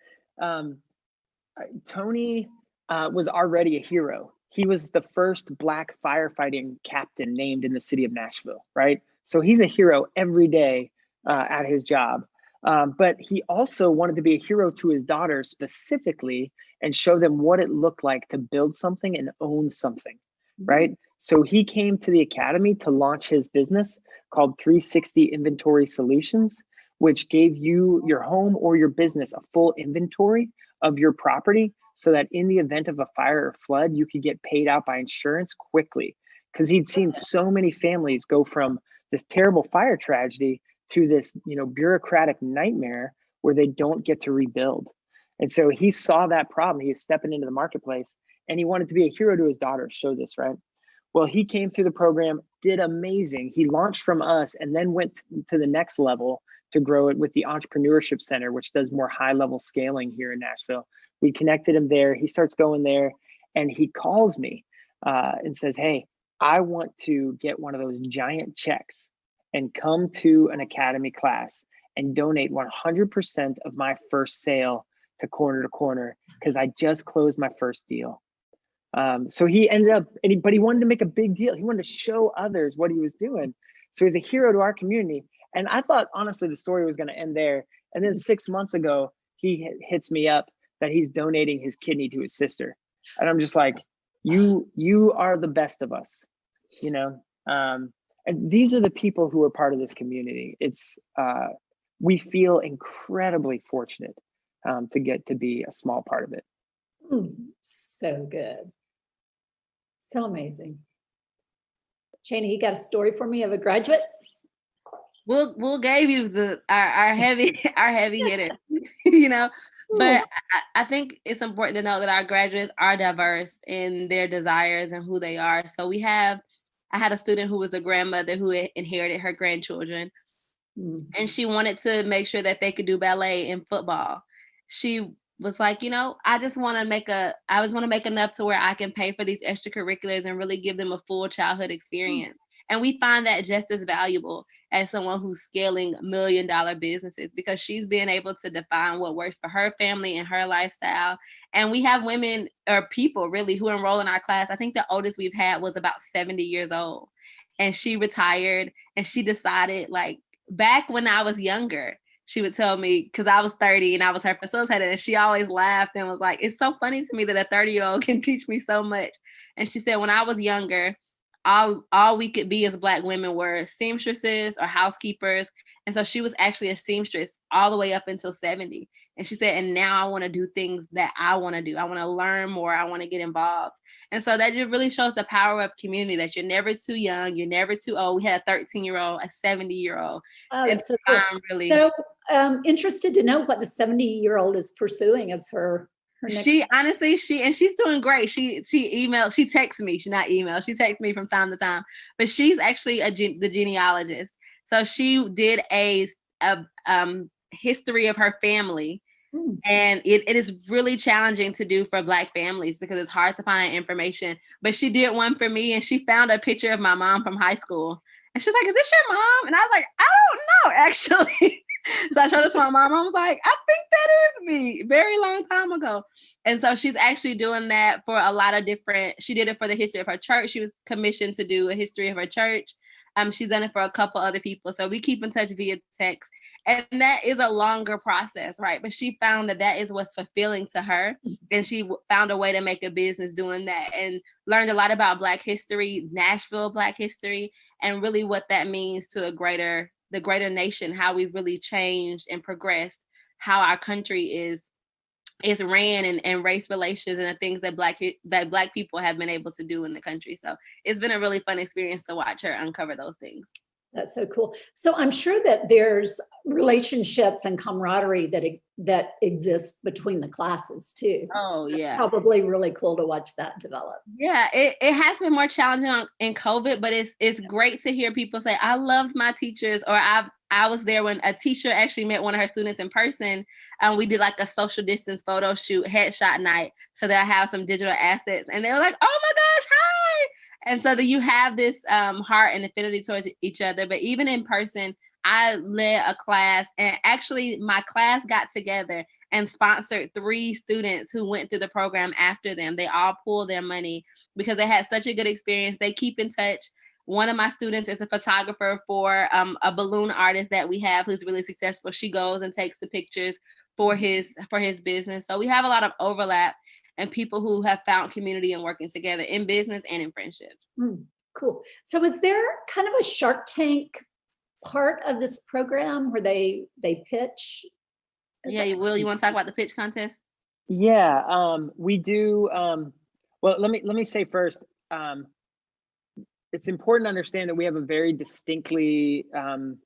Tony was already a hero. He was the first Black firefighting captain named in the city of Nashville, right? So he's a hero every day at his job. But he also wanted to be a hero to his daughters specifically and show them what it looked like to build something and own something, right? So he came to the Academy to launch his business called 360 Inventory Solutions, which gave you, your home or your business, a full inventory of your property so that in the event of a fire or flood, you could get paid out by insurance quickly. Because he'd seen so many families go from this terrible fire tragedy to this, bureaucratic nightmare where they don't get to rebuild. And so he saw that problem. He was stepping into the marketplace and he wanted to be a hero to his daughters, show this, right? Well, he came through the program, did amazing. He launched from us and then went to the next level to grow it with the Entrepreneurship Center, which does more high-level scaling here in Nashville. We connected him there. He starts going there and he calls me and says, "Hey, I want to get one of those giant checks and come to an Academy class and donate 100% of my first sale to Corner because I just closed my first deal." So he ended up, but he wanted to make a big deal. He wanted to show others what he was doing. So he's a hero to our community. And I thought, honestly, the story was going to end there. And then 6 months ago, he hits me up that he's donating his kidney to his sister. And I'm just like, you are the best of us, and these are the people who are part of this community. It's, we feel incredibly fortunate to get to be a small part of it. So good. So amazing. Shana, you got a story for me of a graduate? We'll give you our heavy hitter, But I think it's important to know that our graduates are diverse in their desires and who they are. So I had a student who was a grandmother who inherited her grandchildren, and she wanted to make sure that they could do ballet and football. She was like, I just want to make enough to where I can pay for these extracurriculars and really give them a full childhood experience. And we find that just as valuable. as someone who's scaling $1 million businesses, because she's been able to define what works for her family and her lifestyle. And we have women or people really who enroll in our class. I think the oldest we've had was about 70 years old. And she retired, and she decided, like, back when I was younger, she would tell me, because I was 30 and I was her facilitator, and she always laughed and was like, it's so funny to me that a 30-year-old can teach me so much. And she said, when I was younger, all we could be as Black women were seamstresses or housekeepers. And so she was actually a seamstress all the way up until 70. And she said, and now I want to do things that I want to do. I want to learn more. I want to get involved. And so that just really shows the power of community, that you're never too young. You're never too old. We had a 13-year-old, a 70-year-old. Oh, that's so cool. Really. So interested to know what the 70-year-old is pursuing as her next. She's doing great. She texts me. She not email. She texts me from time to time, but she's actually the genealogist. So she did a history of her family. And it is really challenging to do for Black families because it's hard to find information. But she did one for me, and she found a picture of my mom from high school. And she's like, is this your mom? And I was like, I don't know, actually. So I showed it to my mom. I was like, I think that is me, very long time ago. And so she's actually doing that for a lot of different, she did it for the history of her church. She was commissioned to do a history of her church. She's done it for a couple other people. So we keep in touch via text. And that is a longer process, right? But she found that is what's fulfilling to her. And she found a way to make a business doing that, and learned a lot about Black history, Nashville Black history, and really what that means to the greater nation, how we've really changed and progressed, how our country is ran, and race relations, and the things that Black people have been able to do in the country. So it's been a really fun experience to watch her uncover those things. That's so cool. So I'm sure that there's relationships and camaraderie that exist between the classes too. Oh yeah. That's probably really cool to watch that develop. Yeah, it has been more challenging in COVID, but it's great to hear people say, I loved my teachers, or I was there when a teacher actually met one of her students in person. We did like a social distance photo shoot, headshot night, so that I have some digital assets. And they were like, oh my gosh, hi. And so that you have this heart and affinity towards each other. But even in person, I led a class, and actually my class got together and sponsored 3 students who went through the program after them. They all pulled their money because they had such a good experience. They keep in touch. One of my students is a photographer for a balloon artist that we have who's really successful. She goes and takes the pictures for his business. So we have a lot of overlap, and people who have found community and working together in business and in friendships. Cool. So is there kind of a Shark Tank part of this program where they pitch? Will, you want to talk about the pitch contest? Yeah, we do. Well, let me say first, it's important to understand that we have a very distinctly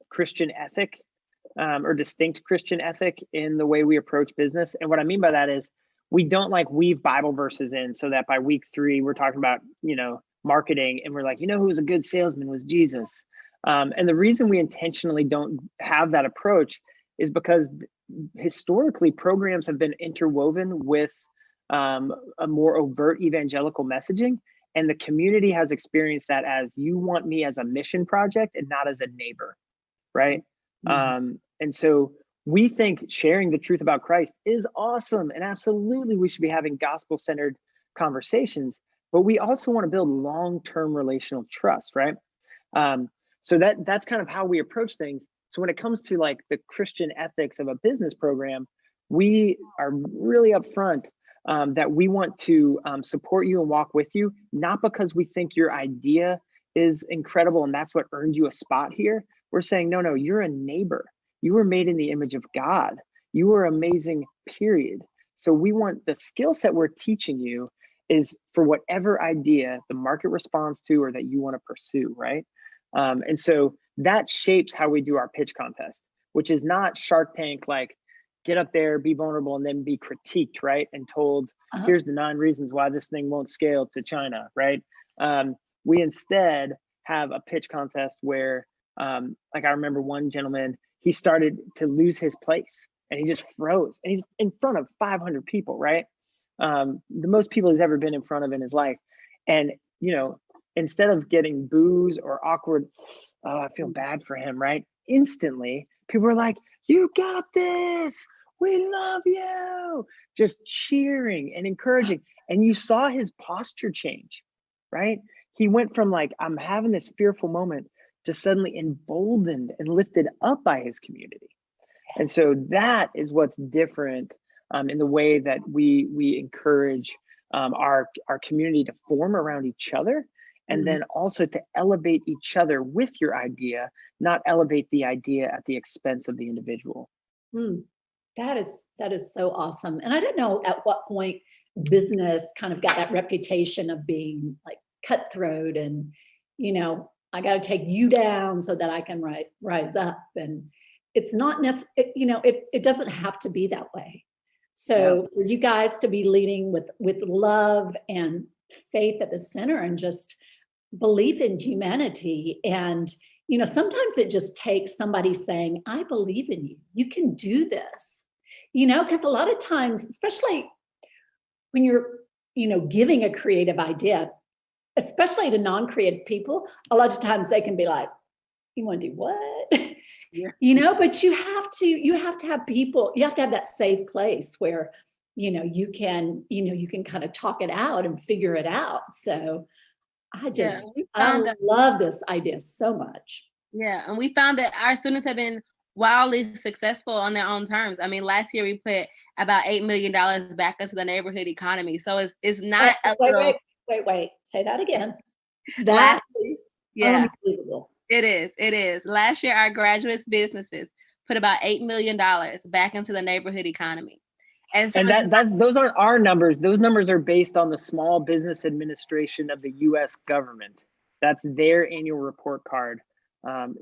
Christian ethic, or distinct Christian ethic in the way we approach business. And what I mean by that is, we don't like weave Bible verses in so that by week 3, we're talking about, marketing, and we're like, who's a good salesman was Jesus. And the reason we intentionally don't have that approach is because historically programs have been interwoven with a more overt evangelical messaging. And the community has experienced that as, you want me as a mission project and not as a neighbor, right? And so we think sharing the truth about Christ is awesome, and absolutely we should be having gospel-centered conversations, but we also want to build long-term relational trust, right? So that's kind of how we approach things. So when it comes to like the Christian ethics of a business program, we are really upfront that we want to support you and walk with you, not because we think your idea is incredible and that's what earned you a spot here. We're saying, no, you're a neighbor. You were made in the image of God. You were amazing, period. So we want the skill set we're teaching you is for whatever idea the market responds to or that you want to pursue, right? And so that shapes how we do our pitch contest, which is not Shark Tank, like get up there, be vulnerable, and then be critiqued, right? And told, here's the 9 reasons why this thing won't scale to China, right? We instead have a pitch contest where, like I remember one gentleman, he started to lose his place and he just froze, and he's in front of 500 people, right? The most people he's ever been in front of in his life. And, instead of getting boos or awkward oh, I feel bad for him, right? Instantly, people are like, you got this. We love you. Just cheering and encouraging. And you saw his posture change, right? He went from like, I'm having this fearful moment to suddenly emboldened and lifted up by his community. And so that is what's different in the way that we encourage our community to form around each other, and then also to elevate each other with your idea, not elevate the idea at the expense of the individual. That is so awesome. And I don't know at what point business kind of got that reputation of being like cutthroat and, I got to take you down so that I can rise up. And it's not necessarily, it doesn't have to be that way. So for you guys to be leading with love and faith at the center and just belief in humanity. And, sometimes it just takes somebody saying, I believe in you. You can do this, because a lot of times, especially when you're, giving a creative idea, especially to non-creative people, a lot of times they can be like, you want to do what? But you have to have people, you have to have that safe place where, you can kind of talk it out and figure it out. So I love this idea so much. Yeah. And we found that our students have been wildly successful on their own terms. I mean, last year we put about $8 million back into the neighborhood economy. So it's not Wait, say that again. That is unbelievable. It is. Last year, our graduates businesses put about $8 million back into the neighborhood economy. And those aren't our numbers. Those numbers are based on the Small Business Administration of the U.S. government. That's their annual report card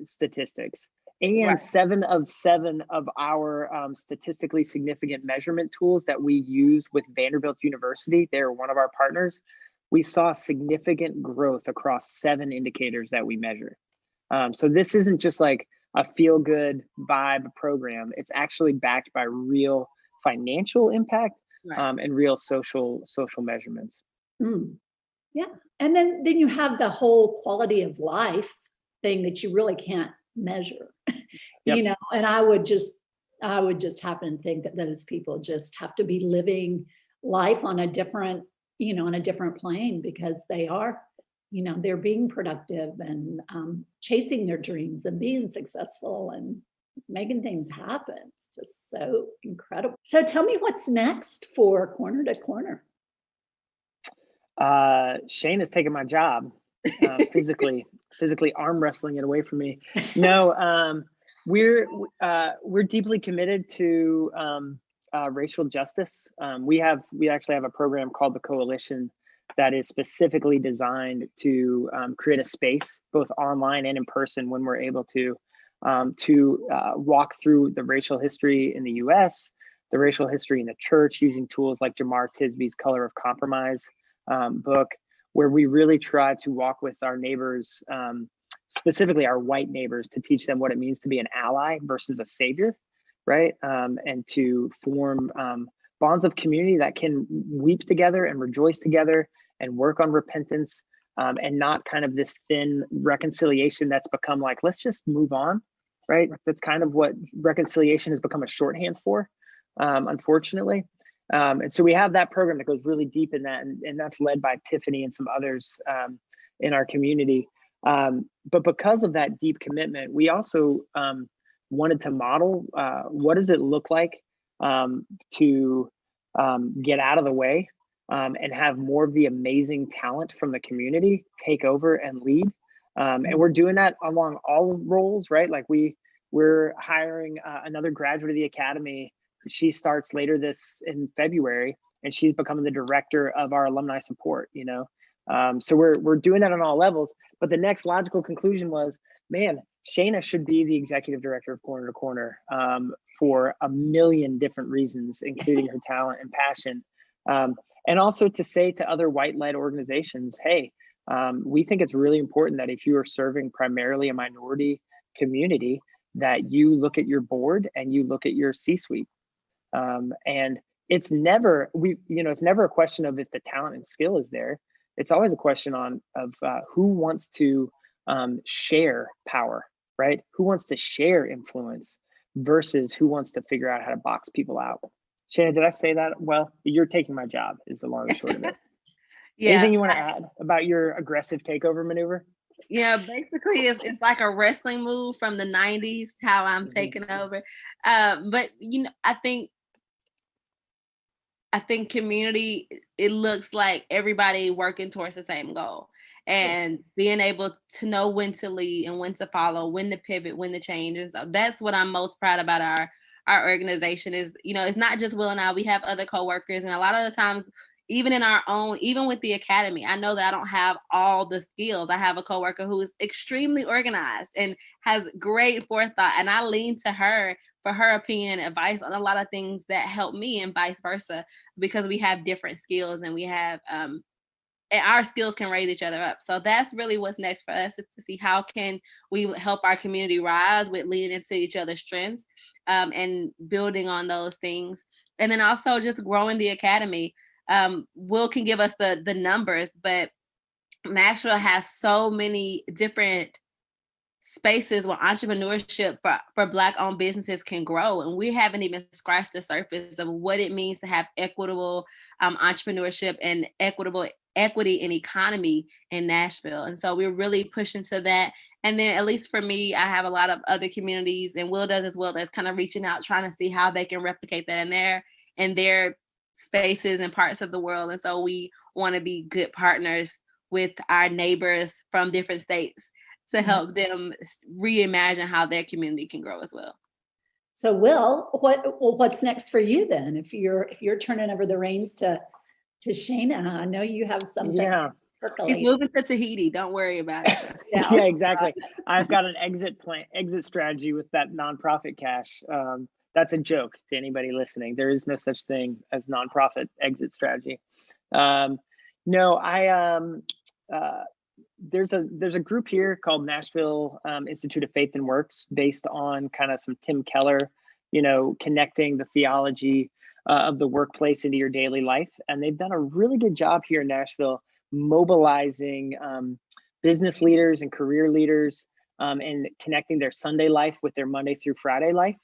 statistics. And 7 of our statistically significant measurement tools that we use with Vanderbilt University, they're one of our partners, we saw significant growth across 7 indicators that we measure. So this isn't just like a feel-good vibe program. It's actually backed by real financial impact and real social measurements. Yeah, and then you have the whole quality of life thing that you really can't measure. And I would just happen to think that those people just have to be living life on a different plane, because they are, they're being productive and chasing their dreams and being successful and making things happen. It's just so incredible. So tell me what's next for Corner to Corner. Shane has taken my job, physically arm wrestling it away from me. No, we're deeply committed to racial justice. We actually have a program called the Coalition that is specifically designed to create a space, both online and in person, when we're able to walk through the racial history in the U.S., the racial history in the church, using tools like Jamar Tisby's Color of Compromise book, where we really try to walk with our neighbors, specifically our white neighbors, to teach them what it means to be an ally versus a savior, right? And to form bonds of community that can weep together and rejoice together and work on repentance, and not kind of this thin reconciliation that's become like, let's just move on, right? That's kind of what reconciliation has become a shorthand for, unfortunately. And so we have that program that goes really deep in that, and that's led by Tiffany and some others in our community. But because of that deep commitment, we also wanted to model what does it look like to get out of the way and have more of the amazing talent from the community take over and lead. And we're doing that along all roles, right? Like we're hiring another graduate of the Academy. She starts later in February, and she's becoming the director of our alumni support, So we're doing that on all levels. But the next logical conclusion was, man, Shana should be the executive director of Corner to Corner for a million different reasons, including her talent and passion. And also to say to other white-led organizations, hey, we think it's really important that if you are serving primarily a minority community, that you look at your board and you look at your C-suite. And it's never a question of if the talent and skill is there. It's always a question of who wants to share power, right? Who wants to share influence versus who wants to figure out how to box people out? Shana, did I say that well? You're taking my job is the long and short of it. Yeah. Anything you want to add about your aggressive takeover maneuver? Yeah, basically it's like a wrestling move from the 90s, how I'm taking over. But I think community, it looks like everybody working towards the same goal and being able to know when to lead and when to follow, when to pivot, when to change. And so that's what I'm most proud about our organization is, it's not just Will and I, we have other coworkers, and a lot of the times, even with the Academy, I know that I don't have all the skills. I have a coworker who is extremely organized and has great forethought, and I lean to her for her opinion and advice on a lot of things that help me, and vice versa, because we have different skills, and we have and our skills can raise each other up. So that's really what's next for us, is to see how can we help our community rise with leaning into each other's strengths, and building on those things. And then also just growing the Academy. Will can give us the numbers, but Nashville has so many different spaces where entrepreneurship for Black-owned businesses can grow. And we haven't even scratched the surface of what it means to have equitable entrepreneurship and equity in economy in Nashville. And so we're really pushing to that. And then, at least for me, I have a lot of other communities, and Will does as well, that's kind of reaching out, trying to see how they can replicate that in their spaces and parts of the world. And so we want to be good partners with our neighbors from different states to help them reimagine how their community can grow as well. So Will, what's next for you then? If you're turning over the reins to Shana, I know you have something. Yeah. He's moving to Tahiti. Don't worry about it. Yeah, exactly. I've got an exit strategy with that nonprofit cash. That's a joke to anybody listening. There is no such thing as nonprofit exit strategy. There's a group here called Nashville Institute of Faith and Works, based on kind of some Tim Keller, connecting the theology of the workplace into your daily life. And they've done a really good job here in Nashville, mobilizing business leaders and career leaders, and connecting their Sunday life with their Monday through Friday life.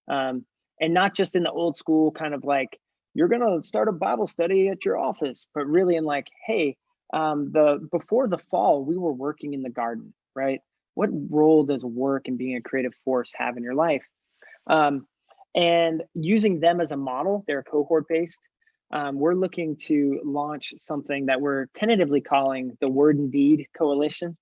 And not just in the old school kind of like, you're going to start a Bible study at your office, but really in like, hey, before the fall, we were working in the garden, right? What role does work and being a creative force have in your life? And using them as a model, they're cohort based. We're looking to launch something that we're tentatively calling the Word and Deed Coalition,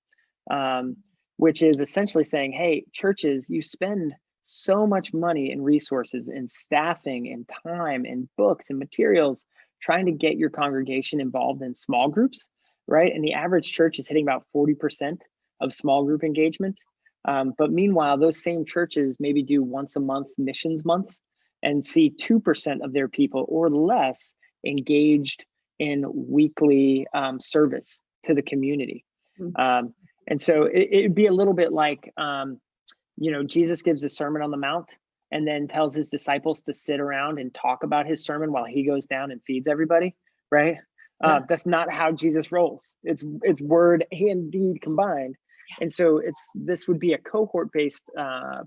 which is essentially saying, hey, churches, you spend so much money and resources and staffing and time and books and materials trying to get your congregation involved in small groups, right? And the average church is hitting about 40% of small group engagement. But meanwhile, those same churches maybe do once a month missions month and see 2% of their people or less engaged in weekly service to the community. And so it'd be a little bit like, Jesus gives a Sermon on the Mount and then tells his disciples to sit around and talk about his sermon while he goes down and feeds everybody, right? That's not how Jesus rolls. It's word and deed combined. Yes. And so this would be a cohort-based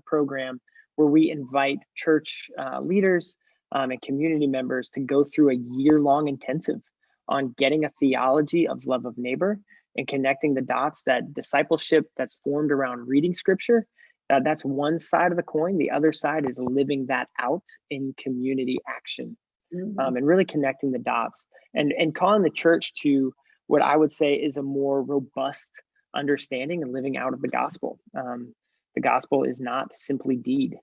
program where we invite church leaders and community members to go through a year-long intensive on getting a theology of love of neighbor and connecting the dots. That discipleship that's formed around reading scripture, that's one side of the coin. The other side is living that out in community action, and really connecting the dots and calling the church to what I would say is a more robust understanding and living out of the gospel. The gospel is not simply the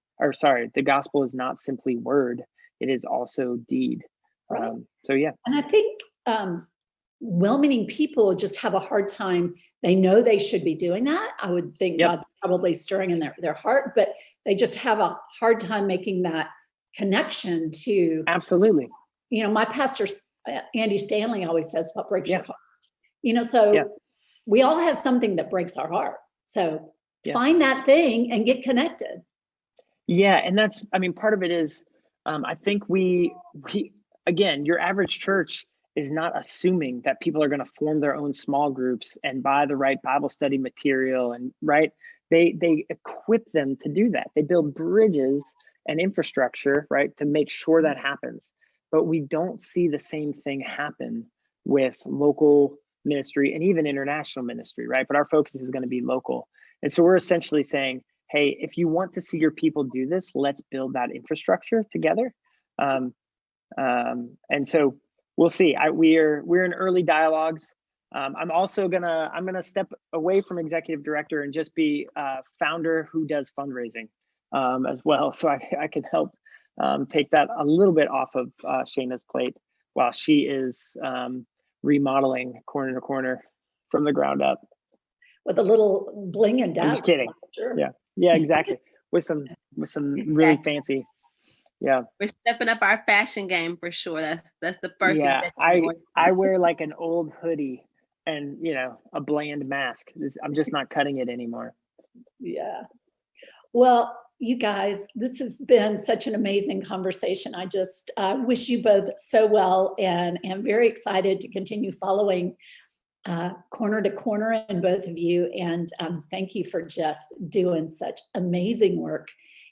gospel is not simply word. It is also deed. Right. So yeah. And I think well-meaning people just have a hard time. They know they should be doing that. I would think God's probably stirring in their heart, but they just have a hard time making that connection to. Absolutely. My pastor, Andy Stanley, always says, what breaks your heart? So we all have something that breaks our heart. So find that thing and get connected. Yeah. And that's, part of it is, I think we again, your average church is not assuming that people are going to form their own small groups and buy the right Bible study material, and right, they equip them to do that. They build bridges and infrastructure, right, to make sure that happens. But we don't see the same thing happen with local ministry and even international ministry, right? But our focus is going to be local. And so we're essentially saying, hey, if you want to see your people do this, let's build that infrastructure together. And so we'll see. We're in early dialogues. I'm gonna step away from executive director and just be a founder who does fundraising as well. So I can help take that a little bit off of Shana's plate while she is remodeling Corner to Corner from the ground up. With a little bling and dazzle. I'm just kidding. Sure. Yeah, exactly. with some really fancy. Yeah. We're stepping up our fashion game for sure. That's the first. Yeah, I wear like an old hoodie and a bland mask. I'm just not cutting it anymore. Yeah. Well, you guys, this has been such an amazing conversation. I just wish you both so well, and am very excited to continue following Corner to Corner and both of you. And thank you for just doing such amazing work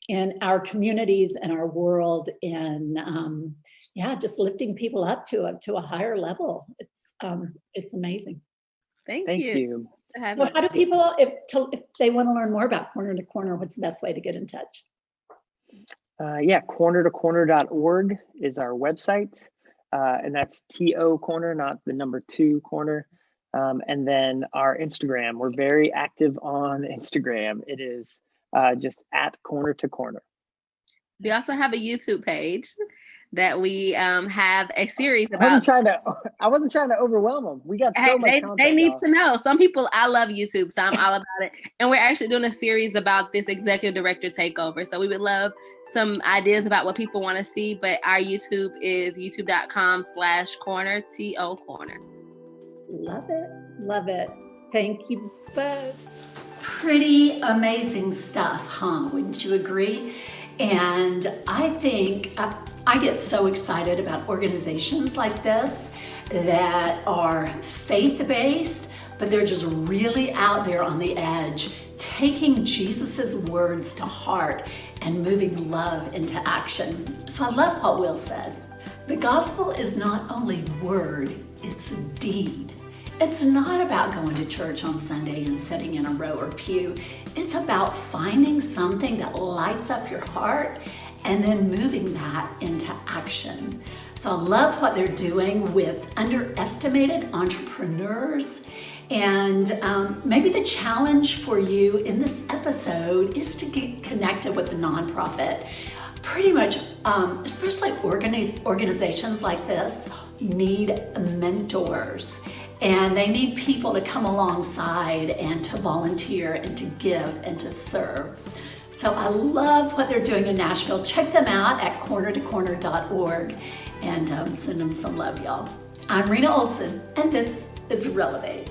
in our communities and our world, and just lifting people up to a higher level. It's amazing. Thank you. So how do people, if they want to learn more about Corner to Corner, what's the best way to get in touch? cornertocorner.org is our website. And that's TO Corner, not the number 2 corner. And then our Instagram, we're very active on Instagram. It is just at Corner to Corner. We also have a YouTube page that we have a series about. I wasn't trying to overwhelm them. We got so much content. They need to know. Some people, I love YouTube, so I'm all about it. And we're actually doing a series about this executive director takeover. So we would love some ideas about what people want to see. But our YouTube is youtube.com/corner, TO Corner. Love it. Love it. Thank you both. Pretty amazing stuff, huh? Wouldn't you agree? And I think I get so excited about organizations like this that are faith-based, but they're just really out there on the edge, taking Jesus's words to heart and moving love into action. So I love what Will said. The gospel is not only word, it's deed. It's not about going to church on Sunday and sitting in a row or pew. It's about finding something that lights up your heart and then moving that into action. So I love what they're doing with underestimated entrepreneurs. And maybe the challenge for you in this episode is to get connected with the nonprofit. Pretty much, especially organizations like this, need mentors. And they need people to come alongside and to volunteer and to give and to serve. So I love what they're doing in Nashville. Check them out at cornertocorner.org and send them some love, y'all. I'm Rena Olson, and this is Relevate.